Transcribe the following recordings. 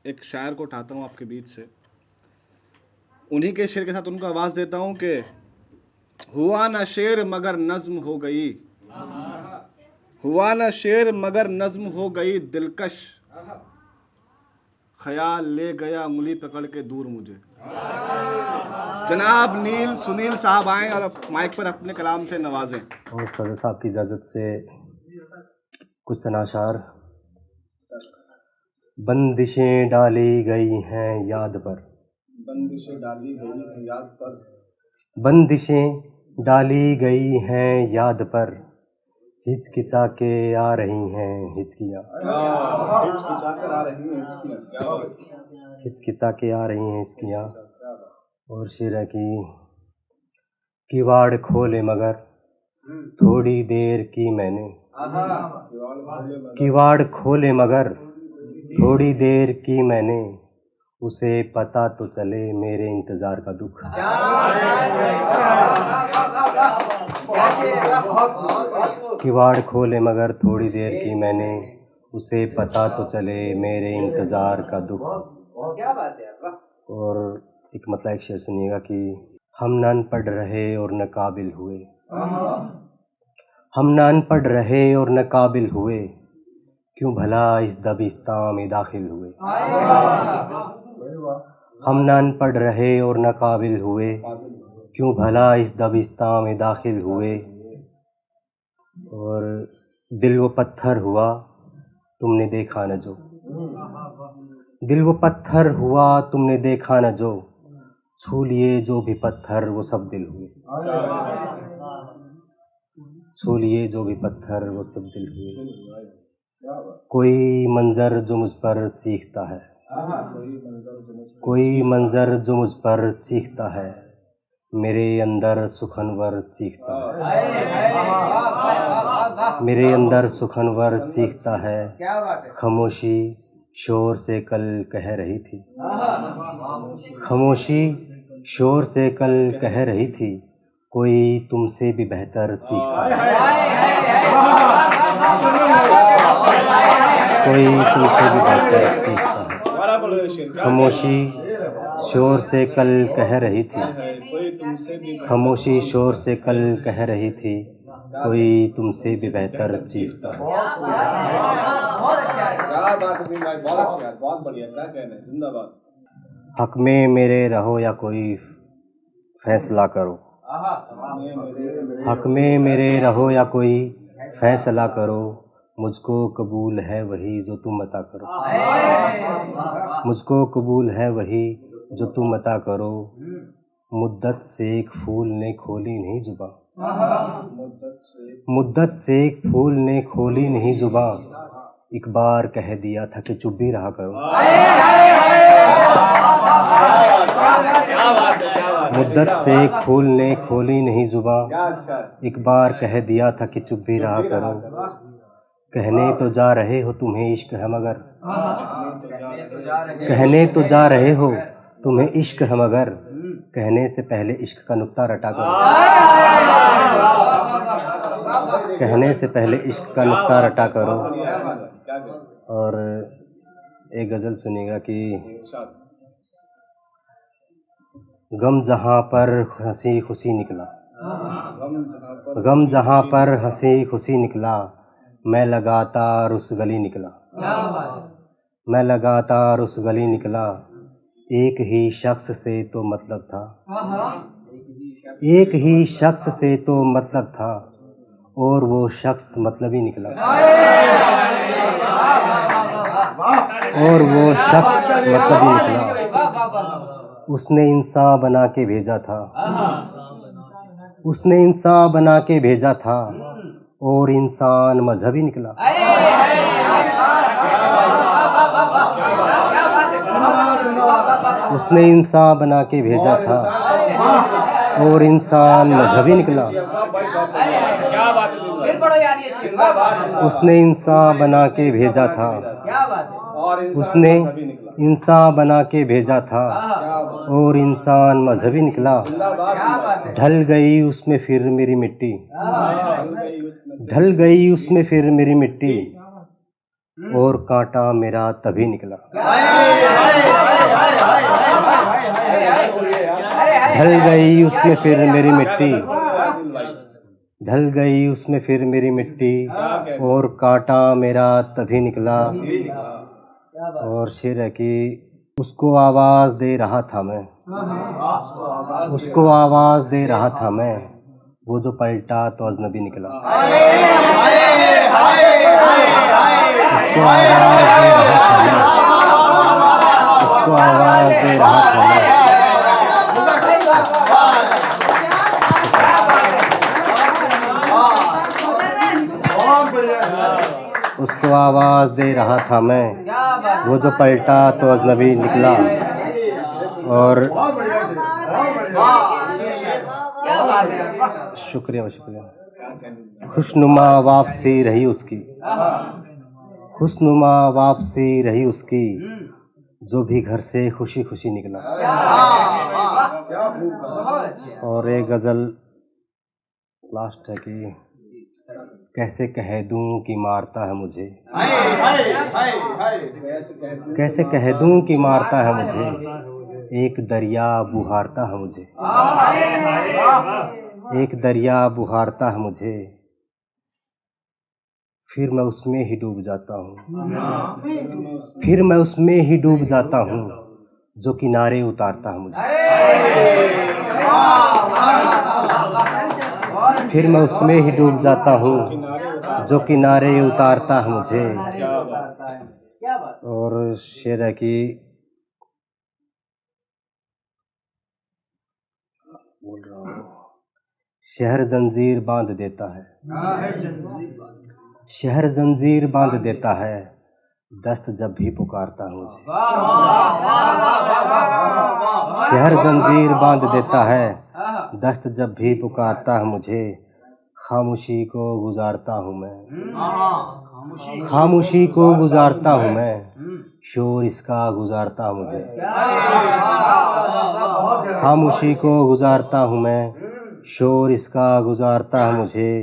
एक शायर को उठाता हूँ आपके बीच से, उन्हीं के शेर के साथ उनको आवाज़ देता हूँ कि हुआ ना शेर मगर नज्म हो गई, हुआ ना शेर मगर नज्म हो गई, दिलकश ख्याल ले गया उंगली पकड़ के दूर मुझे। जनाब नील सुनील साहब आए और माइक पर अपने कलाम से नवाजें। और सदर साहब की इजाज़त से कुछ तनाशार। बंदिशें डाली गई हैं याद पर, बंदिशें डाली गई हैं याद पर, बंदिशें डाली गई हैं याद पर, हिचकिचा के आ रही हैं हिचकियाँ, हिचकिचा कर आ रही हैं हिचकियाँ। क्या बात, हिचकिचा के आ रही हैं हिचकियाँ। और शेर है कि किवाड़ खोले मगर थोड़ी देर की मैंने, किवाड़ खोले मगर थोड़ी देर की मैंने, उसे पता तो चले मेरे इंतज़ार का दुख। किवाड़ खोले मगर थोड़ी देर की मैंने, उसे पता तो चले मेरे इंतज़ार का दुख। और एक मतलब एक शेर सुनिएगा कि हम न अनपढ़ रहे और न काबिल हुए, हम न अनपढ़ रहे और न काबिल हुए, क्यों भला इस दबिस्तां में दाखिल हुए। हम न अनपढ़ रहे और न काबिल हुए, क्यों भला इस दबिस्तां में दाखिल हुए। और दिल वो पत्थर हुआ तुमने देखा न जो, दिल वो पत्थर हुआ तुमने देखा न जो, छू लिए जो भी पत्थर वो सब दिल हुए, छू लिए जो भी पत्थर वो सब दिल हुए। कोई मंजर जो मुझ पर चीखता है, कोई मंजर जो मुझ पर चीखता है, मेरे अंदर सुखनवर चीखता है, मेरे अंदर सुखनवर चीखता है। खामोशी शोर से कल कह रही थी, खामोशी शोर से कल कह रही थी, कोई तुमसे भी बेहतर चीखता है, कोई तुमसे भी बेहतर चीखता है। खामोशी शोर से कल कह रही थी, खामोशी शोर से कल कह रही थी, कोई तुमसे भी बेहतर चीखता है। बहुत बढ़िया, क्या कहना है, जिंदाबाद। हक में मेरे रहो या कोई फैसला करो, हक में मेरे रहो या कोई फैसला करो, मुझको कबूल है वही जो तुम अता करो, मुझको कबूल है वही जो तुम अता करो। मुद्दत से एक फूल ने खोली नहीं जुबां, मुद्दत से एक फूल ने खोली नहीं जुबां, एक बार कह दिया था कि चुप भी रहा करो। मुद्दत से एक फूल ने खोली नहीं जुबां, एक बार कह दिया था कि चुप भी रहा करो। कहने तो जा रहे हो तुम्हें इश्क है मगर, कहने तो जा रहे हो तुम्हें इश्क है मगर, कहने से पहले इश्क का नुक्ता रटा करो, कहने से पहले इश्क का नुक्ता रटा करो। और एक गज़ल सुनिएगा कि गम जहाँ पर हंसी खुशी निकला, गम जहाँ पर हंसी खुशी निकला, मैं लगातार उस गली निकला, मैं लगातार उस गली निकला। एक ही शख्स से तो मतलब था, एक ही शख्स से तो मतलब था, और वो शख्स मतलब ही निकला, और वो शख्स मतलब ही निकला। उसने इंसान बना के भेजा था, उसने इंसान बना के भेजा था, और इंसान मजहबी निकला, उसने इंसान बना के भेजा था, और इंसान मजहबी निकला। उसने इंसान बना के भेजा था, उसने इंसान बना के भेजा था, और इंसान मजहबी निकला। ढल गई उसमें फिर मेरी मिट्टी, ढल गई उसमें फिर मेरी मिट्टी, और कांटा मेरा तभी निकला। ढल गई उसमें फिर मेरी मिट्टी, ढल गई उसमें फिर मेरी मिट्टी, और कांटा मेरा तभी निकला। और शेर है कि उसको आवाज़ दे रहा था मैं, उसको आवाज़ दे रहा था मैं, वो जो पलटा तो अजनबी निकला। उसको आवाज़ दे रहा था मैं, उसको आवाज़ दे रहा था मैं। उसको आवाज़ दे रहा था मैं, वो जो पलटा तो अजनबी निकला। और शुक्रिया शुक्रिया। खुशनुमा वापसी रही उसकी, खुशनुमा वापसी रही उसकी, जो भी घर से खुशी खुशी निकला। और एक गज़ल लास्ट है कि कैसे कह दूं कि मारता है मुझे, कैसे कह दूं कि मारता है मुझे, एक दरिया बुहारता है मुझे, एक दरिया बुहारता है मुझे, फिर मैं उसमें ही डूब जाता हूँ, फिर मैं उसमें ही डूब जाता हूँ, जो किनारे उतारता है मुझे, फिर मैं उसमें ही डूब जाता हूँ, जो किनारे उतारता है मुझे। और शेर है कि बोल रहा हूँ, शहर जंजीर बांध देता है, शहर जंजीर बांध देता है, दस्त जब भी पुकारता है मुझे। शहर जंजीर बांध देता है, दस्त जब भी पुकारता है मुझे, खामोशी को गुजारता हूँ मैं, खामोशी को गुजारता हूँ मैं, शोर इसका गुजारता मुझे, खामोशी को गुजारता हूँ मैं, शोर इसका गुजारता है मुझे।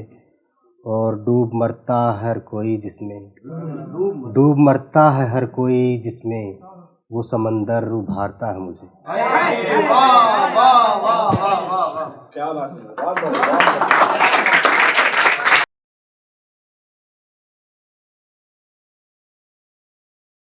और डूब मरता है हर कोई जिसमें, डूब मरता है हर कोई जिसमें, वो समंदर उभारता है मुझे। क्या बात है।